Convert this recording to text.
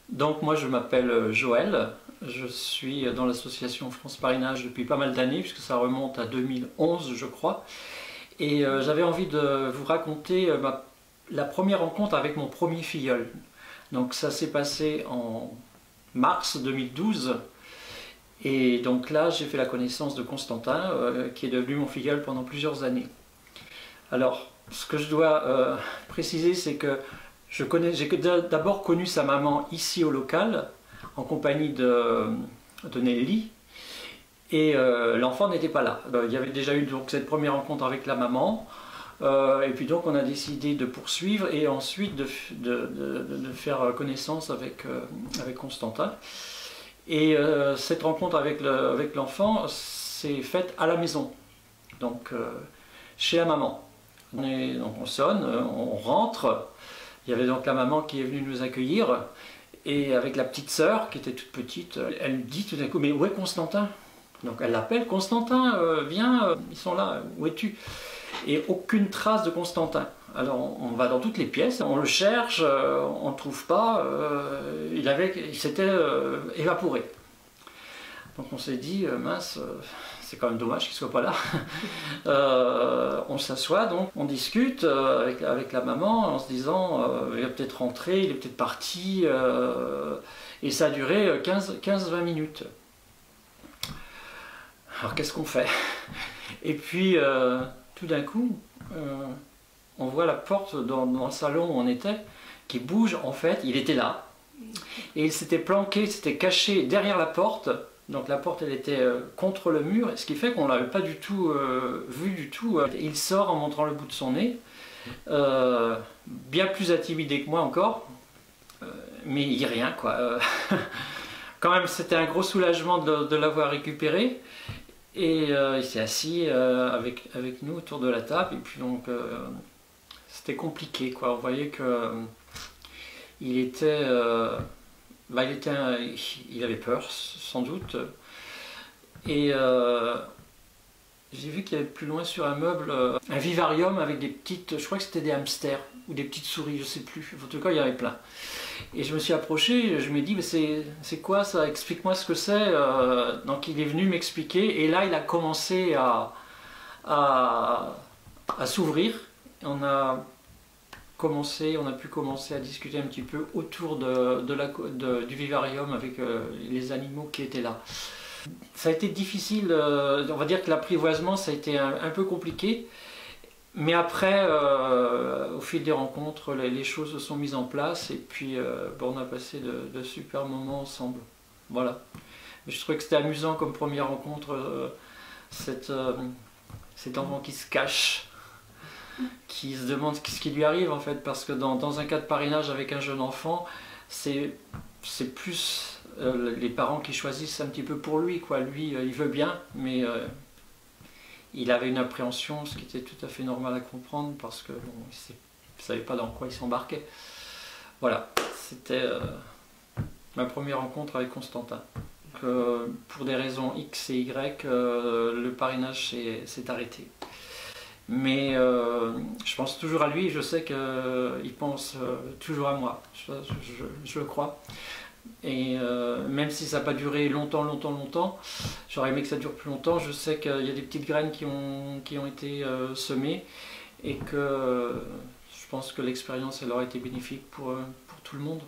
Donc moi je m'appelle Joël, je suis dans l'association France Parrainage depuis pas mal d'années puisque ça remonte à 2011 je crois. Et j'avais envie de vous raconter la première rencontre avec mon premier filleul. Donc ça s'est passé en mars 2012 et donc là j'ai fait la connaissance de Constantin qui est devenu mon filleul pendant plusieurs années. Alors ce que je dois préciser c'est que j'ai d'abord connu sa maman ici au local, en compagnie de Nelly, et l'enfant n'était pas là. Il y avait déjà eu donc cette première rencontre avec la maman, et puis donc on a décidé de poursuivre et ensuite de faire connaissance avec Constantin. Et cette rencontre avec l'enfant s'est faite à la maison, donc chez la maman. Donc on sonne, on rentre. Il y avait donc la maman qui est venue nous accueillir, et avec la petite sœur qui était toute petite, elle me dit tout d'un coup, mais où est Constantin? Donc elle l'appelle, Constantin, viens, ils sont là, où es-tu? Et aucune trace de Constantin. Alors on va dans toutes les pièces, on le cherche, on ne le trouve pas, il s'était évaporé. Donc on s'est dit, mince, c'est quand même dommage qu'il ne soit pas là. On s'assoit, donc on discute avec la maman en se disant, il est peut-être rentré, il est peut-être parti, et ça a duré 15-20 minutes. Alors qu'est-ce qu'on fait? Et puis tout d'un coup, on voit la porte dans le salon où on était, qui bouge. En fait, il était là, et il s'était planqué, il s'était caché derrière la porte. Donc la porte elle était contre le mur, ce qui fait qu'on ne l'avait pas du tout vu du tout. Il sort en montrant le bout de son nez, bien plus intimidé que moi encore, mais il dit rien quoi. Quand même c'était un gros soulagement de l'avoir récupéré, et il s'est assis avec nous autour de la table, et puis donc c'était compliqué quoi. On voyait que il était... il avait peur, sans doute. Et j'ai vu qu'il y avait plus loin sur un meuble un vivarium avec des petites, je crois que c'était des hamsters ou des petites souris, je sais plus. En tout cas, il y avait plein. Et je me suis approché, je me dis, mais c'est quoi ça? Explique-moi ce que c'est. Donc il est venu m'expliquer, et là il a commencé à s'ouvrir. On a pu commencer à discuter un petit peu autour du vivarium avec les animaux qui étaient là. Ça a été difficile, on va dire que l'apprivoisement ça a été un peu compliqué, mais après, au fil des rencontres, les choses se sont mises en place, et puis on a passé de super moments ensemble. Voilà. Mais je trouvais que c'était amusant comme première rencontre, cet enfant qui se cache, qui se demande ce qui lui arrive en fait, parce que dans un cas de parrainage avec un jeune enfant, c'est plus les parents qui choisissent un petit peu pour lui, quoi. Lui, il veut bien, mais il avait une appréhension, ce qui était tout à fait normal à comprendre, parce que bon, il ne savait pas dans quoi il s'embarquait. Voilà, c'était ma première rencontre avec Constantin. Donc, pour des raisons X et Y, le parrainage s'est arrêté. Mais je pense toujours à lui, je sais qu'il pense toujours à moi, je le crois. Et même si ça n'a pas duré longtemps, j'aurais aimé que ça dure plus longtemps. Je sais qu'il y a des petites graines qui ont été semées, et que je pense que l'expérience elle aurait été bénéfique pour tout le monde.